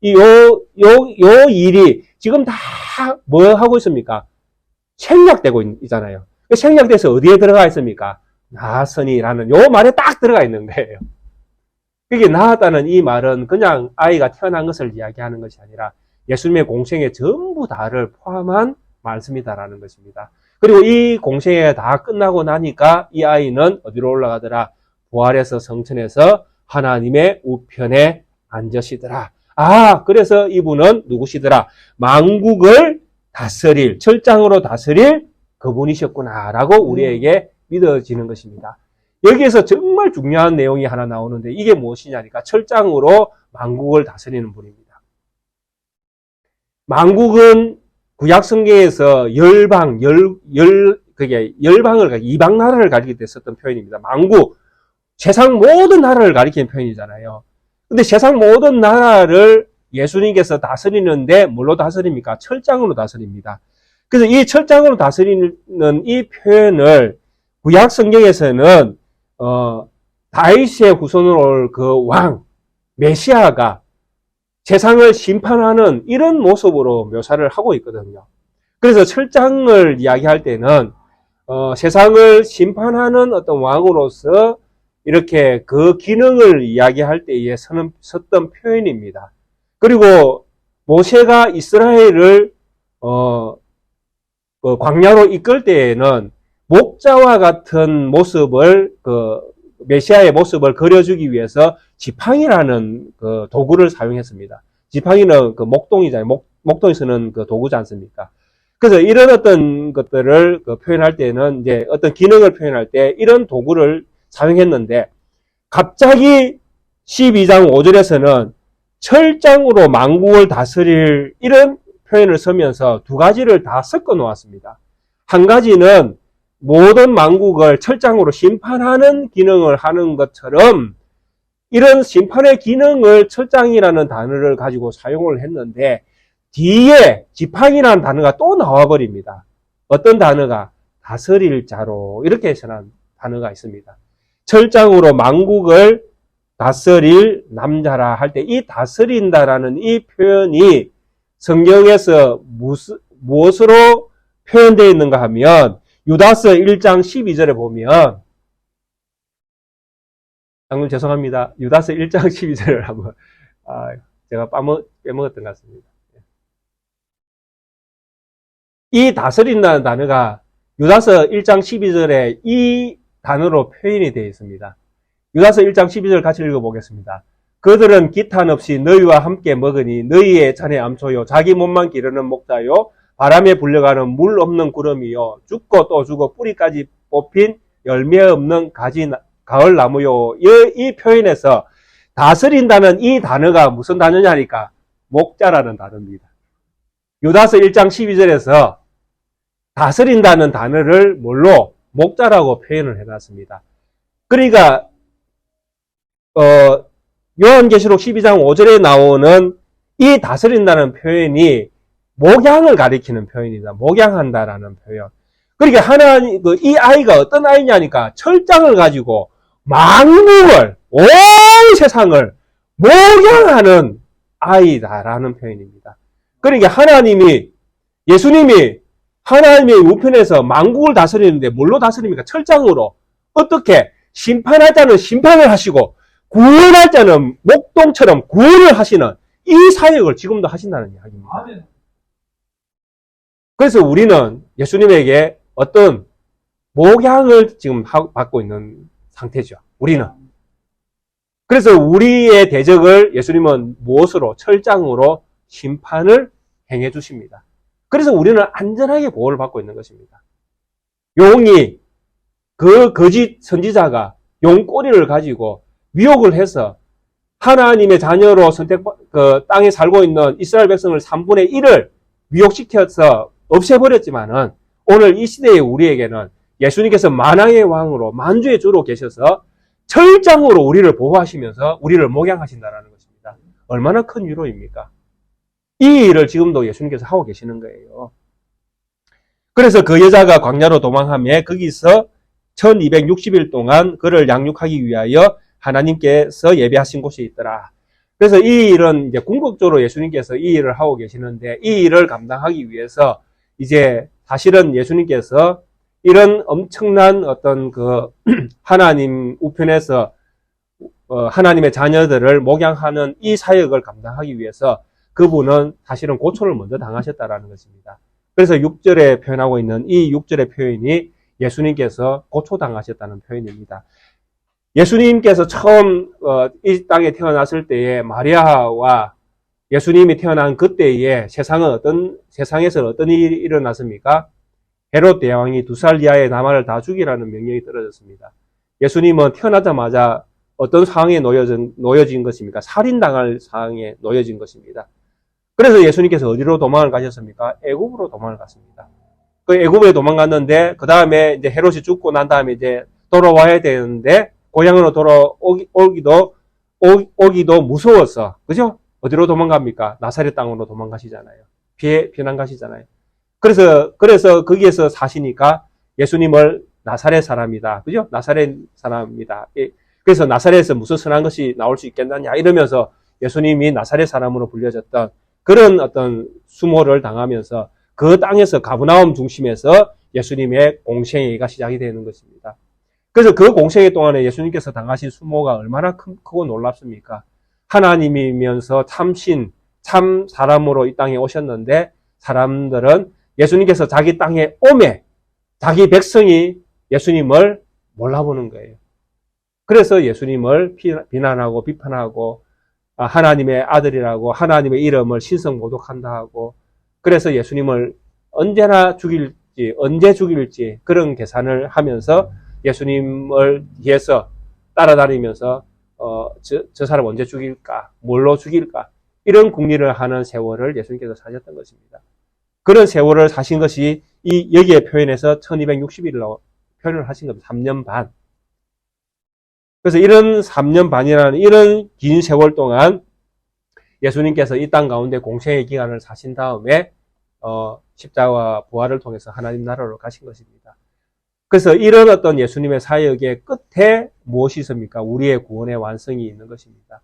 요 일이 지금 다 뭐 하고 있습니까? 생략되고 있잖아요. 생략돼서 어디에 들어가 있습니까? 나으니라는 요 말에 딱 들어가 있는 거예요. 그게 낳았다는 이 말은 그냥 아이가 태어난 것을 이야기하는 것이 아니라 예수님의 공생에 전부 다를 포함한 말씀이다라는 것입니다. 그리고 이 공생에 다 끝나고 나니까 이 아이는 어디로 올라가더라? 부활해서 성천에서 하나님의 우편에 앉으시더라. 그래서 이분은 누구시더라? 만국을 다스릴, 철장으로 다스릴 그분이셨구나라고 우리에게 믿어지는 것입니다. 여기에서 정말 중요한 내용이 하나 나오는데 이게 무엇이냐니까 만국을 만국을 다스리는 분입니다. 만국은 구약 성경에서 열방을 이방 나라를 가리킬 때 썼던 표현입니다. 만국, 세상 모든 나라를 가리키는 표현이잖아요. 근데 세상 모든 나라를 예수님께서 다스리는데 뭘로 다스립니까? 철장으로 다스립니다. 그래서 이 철장으로 다스리는 이 표현을 구약 성경에서는 다윗의 후손으로 올 그 왕, 메시아가 세상을 심판하는 이런 모습으로 묘사를 하고 있거든요. 그래서 7장을 이야기할 때는 세상을 심판하는 어떤 왕으로서 이렇게 그 기능을 이야기할 때에 썼던 표현입니다. 그리고 모세가 이스라엘을 광야로 이끌 때에는 목자와 같은 모습을 메시아의 모습을 그려주기 위해서 지팡이라는 그 도구를 사용했습니다. 지팡이는 그 목동이잖아요. 목동이 쓰는 그 도구지 않습니까? 그래서 이런 어떤 것들을 표현할 때는 이제 어떤 기능을 표현할 때 이런 도구를 사용했는데 갑자기 12장 5절에서는 철장으로 만국을 다스릴 이런 표현을 쓰면서 두 가지를 다 섞어 놓았습니다. 한 가지는 모든 만국을 철장으로 심판하는 기능을 하는 것처럼 이런 심판의 기능을 철장이라는 단어를 가지고 사용을 했는데 뒤에 지팡이라는 단어가 또 나와버립니다. 어떤 단어가? 다스릴 자로 이렇게 해석한 단어가 있습니다. 철장으로 만국을 다스릴 남자라 할 때 이 다스린다라는 이 표현이 성경에서 무엇으로 표현되어 있는가 하면 유다서 1장 12절에 보면 방금 죄송합니다. 유다서 1장 12절을 한번 제가 빼먹었던 것 같습니다. 이 다스린다는 단어가 유다서 1장 12절에 이 단어로 표현이 되어 있습니다. 유다서 1장 12절 같이 읽어보겠습니다. 그들은 기탄 없이 너희와 함께 먹으니 너희의 잔의 암소요 자기 몸만 기르는 목자요 바람에 불려가는 물 없는 구름이요 죽고 또 죽어 뿌리까지 뽑힌 열매 없는 가을 나무요. 이 표현에서 다스린다는 이 단어가 무슨 단어냐니까 목자라는 단어입니다. 유다서 1장 12절에서 다스린다는 단어를 뭘로? 목자라고 표현을 해놨습니다. 그러니까 요한계시록 12장 5절에 나오는 이 다스린다는 표현이 목양을 가리키는 표현이다. 목양한다라는 표현. 그러니까 하나님, 이 아이가 어떤 아이냐니까 철장을 가지고 만국을, 온 세상을 목양하는 아이다라는 표현입니다. 그러니까 예수님이 하나님의 우편에서 만국을 다스리는데 뭘로 다스립니까? 철장으로. 어떻게? 심판할 자는 심판을 하시고 구원할 자는 목동처럼 구원을 하시는 이 사역을 지금도 하신다는 이야기입니다. 그래서 우리는 예수님에게 어떤 목양을 지금 받고 있는 상태죠. 우리는. 그래서 우리의 대적을 예수님은 무엇으로? 철장으로 심판을 행해 주십니다. 그래서 우리는 안전하게 보호를 받고 있는 것입니다. 용이 그 거짓 선지자가 용 꼬리를 가지고 미혹을 해서 하나님의 자녀로 땅에 살고 있는 이스라엘 백성을 3분의 1을 미혹시켜서 없애버렸지만은 오늘 이 시대의 우리에게는 예수님께서 만왕의 왕으로 만주의 주로 계셔서 철장으로 우리를 보호하시면서 우리를 목양하신다는 것입니다. 얼마나 큰 위로입니까? 이 일을 지금도 예수님께서 하고 계시는 거예요. 그래서 그 여자가 광야로 도망하며 거기서 1260일 동안 그를 양육하기 위하여 하나님께서 예배하신 곳이 있더라. 그래서 이 일은 이제 궁극적으로 예수님께서 이 일을 하고 계시는데 이 일을 감당하기 위해서 이제 사실은 예수님께서 이런 엄청난 어떤 하나님 우편에서 하나님의 자녀들을 목양하는 이 사역을 감당하기 위해서 그분은 사실은 고초를 먼저 당하셨다라는 것입니다. 그래서 6절에 표현하고 있는 이 6절의 표현이 예수님께서 고초당하셨다는 표현입니다. 예수님께서 처음 이 땅에 태어났을 때에 마리아와 예수님이 태어난 그때에 세상에서 어떤 일이 일어났습니까? 헤롯 대왕이 2살 이하의 남아를 다 죽이라는 명령이 떨어졌습니다. 예수님은 태어나자마자 어떤 상황에 놓여진 것입니까? 살인당할 상황에 놓여진 것입니다. 그래서 예수님께서 어디로 도망을 가셨습니까? 애굽으로 도망을 갔습니다. 그 애굽에 도망갔는데 그 다음에 이제 헤롯이 죽고 난 다음에 이제 돌아와야 되는데 고향으로 돌아오기도 무서워서, 그죠? 어디로 도망갑니까? 나사렛 땅으로 도망가시잖아요. 피난 가시잖아요. 그래서 거기에서 사시니까 예수님을 나사렛 사람이다. 그죠? 나사렛 사람이다. 그래서 나사렛에서 무슨 선한 것이 나올 수 있겠느냐 이러면서 예수님이 나사렛 사람으로 불려졌던 그런 어떤 수모를 당하면서 그 땅에서 가버나움 중심에서 예수님의 공생애가 시작이 되는 것입니다. 그래서 그 공생애 동안에 예수님께서 당하신 수모가 얼마나 크고 놀랍습니까? 하나님이면서 참신, 참 사람으로 이 땅에 오셨는데 사람들은 예수님께서 자기 땅에 오매 자기 백성이 예수님을 몰라보는 거예요. 그래서 예수님을 비난하고 비판하고 하나님의 아들이라고 하나님의 이름을 신성 모독한다 하고 그래서 예수님을 언제나 죽일지 언제 죽일지 그런 계산을 하면서 예수님을 위해서 따라다니면서 저 사람 언제 죽일까? 뭘로 죽일까? 이런 궁리를 하는 세월을 예수님께서 사셨던 것입니다. 그런 세월을 사신 것이 여기에 표현해서 1260일로 표현을 하신 겁니다. 3년 반. 그래서 이런 3년 반이라는 이런 긴 세월 동안 예수님께서 이 땅 가운데 공생의 기간을 사신 다음에 십자가 부활을 통해서 하나님 나라로 가신 것입니다. 그래서 이런 어떤 예수님의 사역의 끝에 무엇이 있습니까? 우리의 구원의 완성이 있는 것입니다.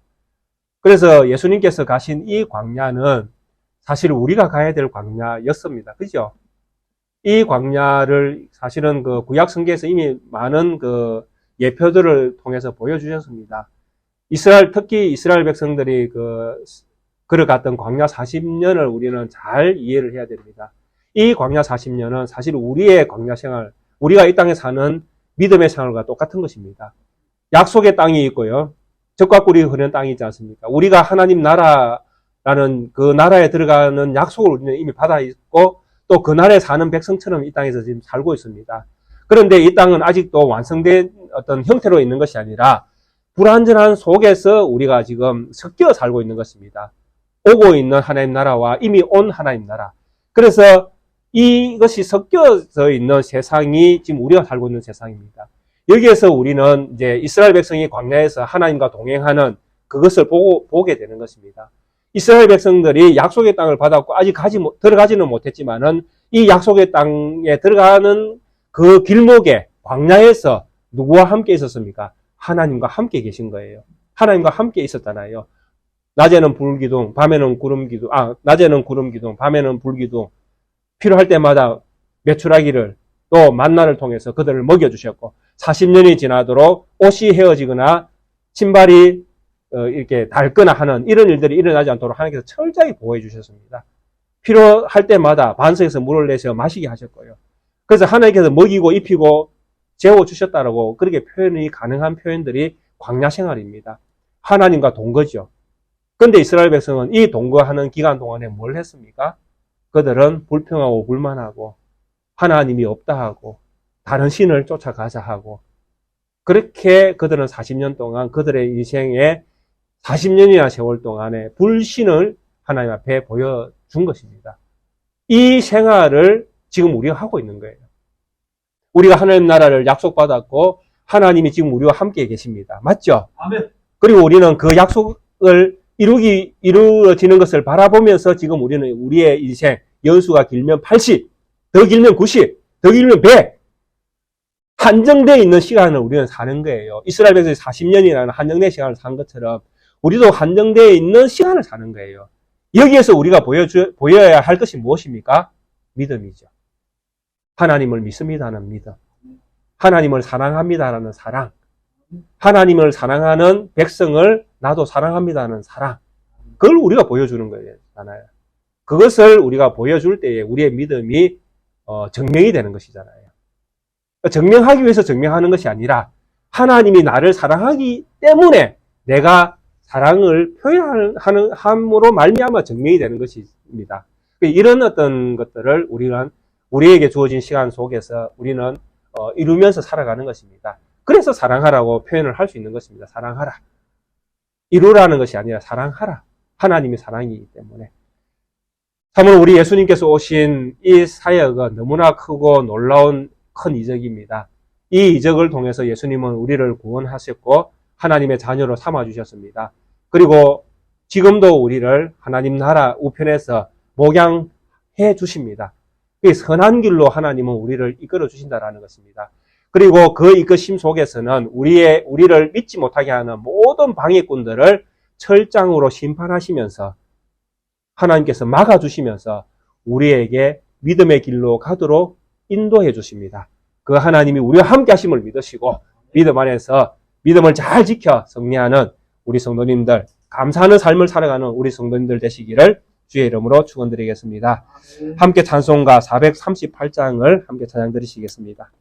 그래서 예수님께서 가신 이 광야는 사실 우리가 가야 될 광야였습니다. 그죠? 이 광야를 사실은 그 구약 성경에서 이미 많은 그 예표들을 통해서 보여주셨습니다. 특히 이스라엘 백성들이 걸어갔던 광야 40년을 우리는 잘 이해를 해야 됩니다. 이 광야 40년은 사실 우리의 광야 생활, 우리가 이 땅에 사는 믿음의 생활과 똑같은 것입니다. 약속의 땅이 있고요. 젖과 꿀이 흐르는 땅이 있지 않습니까? 우리가 하나님 나라라는 그 나라에 들어가는 약속을 우리는 이미 받아 있고 또 그 나라에 사는 백성처럼 이 땅에서 지금 살고 있습니다. 그런데 이 땅은 아직도 완성된 어떤 형태로 있는 것이 아니라 불완전한 속에서 우리가 지금 섞여 살고 있는 것입니다. 오고 있는 하나님 나라와 이미 온 하나님 나라. 그래서 이것이 섞여져 있는 세상이 지금 우리가 살고 있는 세상입니다. 여기에서 우리는 이제 이스라엘 백성이 광야에서 하나님과 동행하는 그것을 보게 되는 것입니다. 이스라엘 백성들이 약속의 땅을 받았고 아직 들어가지는 못했지만은 이 약속의 땅에 들어가는 그 길목에 광야에서 누구와 함께 있었습니까? 하나님과 함께 계신 거예요. 하나님과 함께 있었잖아요. 낮에는 불기둥, 밤에는 구름기둥, 낮에는 구름기둥, 밤에는 불기둥. 필요할 때마다 메추라기를 또 만나를 통해서 그들을 먹여주셨고 40년이 지나도록 옷이 헤어지거나 신발이 이렇게 닳거나 하는 이런 일들이 일어나지 않도록 하나님께서 철저히 보호해 주셨습니다. 필요할 때마다 반석에서 물을 내서 마시게 하셨고요. 그래서 하나님께서 먹이고 입히고 재워주셨다라고 그렇게 표현이 가능한 표현들이 광야 생활입니다. 하나님과 동거죠. 그런데 이스라엘 백성은 이 동거하는 기간 동안에 뭘 했습니까? 그들은 불평하고 불만하고 하나님이 없다 하고 다른 신을 쫓아가자 하고 그렇게 그들은 40년 동안 그들의 인생에 40년이나 세월 동안에 불신을 하나님 앞에 보여준 것입니다. 이 생활을 지금 우리가 하고 있는 거예요. 우리가 하나님 나라를 약속받았고 하나님이 지금 우리와 함께 계십니다. 맞죠? 아멘. 그리고 우리는 그 약속을 이루어지는 것을 바라보면서 지금 우리는 우리의 인생 연수가 길면 80, 더 길면 90, 더 길면 100 한정되어 있는 시간을 우리는 사는 거예요. 이스라엘 백성이 40년이라는 한정된 시간을 산 것처럼 우리도 한정되어 있는 시간을 사는 거예요. 여기에서 우리가 보여야 할 것이 무엇입니까? 믿음이죠. 하나님을 믿습니다는 믿음. 하나님을 사랑합니다라는 사랑. 하나님을 사랑하는 백성을 나도 사랑합니다는 사랑. 그걸 우리가 보여주는 거잖아요. 그것을 우리가 보여줄 때에 우리의 믿음이 증명이 되는 것이잖아요. 증명하기 위해서 증명하는 것이 아니라 하나님이 나를 사랑하기 때문에 내가 사랑을 표현함으로 말미암아 증명이 되는 것입니다. 이런 어떤 것들을 우리에게 주어진 시간 속에서 우리는 이루면서 살아가는 것입니다. 그래서 사랑하라고 표현을 할 수 있는 것입니다. 사랑하라. 이루라는 것이 아니라 사랑하라. 하나님이 사랑이기 때문에. 참으로 우리 예수님께서 오신 이 사역은 너무나 크고 놀라운 큰 이적입니다. 이 이적을 통해서 예수님은 우리를 구원하셨고 하나님의 자녀로 삼아주셨습니다. 그리고 지금도 우리를 하나님 나라 우편에서 목양해 주십니다. 이 선한 길로 하나님은 우리를 이끌어 주신다라는 것입니다. 그리고 그 이끄심 속에서는 우리를 믿지 못하게 하는 모든 방해꾼들을 철장으로 심판하시면서 하나님께서 막아주시면서 우리에게 믿음의 길로 가도록 인도해 주십니다. 그 하나님이 우리와 함께 하심을 믿으시고 믿음 안에서 믿음을 잘 지켜 승리하는 우리 성도님들, 감사하는 삶을 살아가는 우리 성도님들 되시기를 주의 이름으로 축원드리겠습니다. 함께 찬송가 438장을 함께 찬양 드리시겠습니다.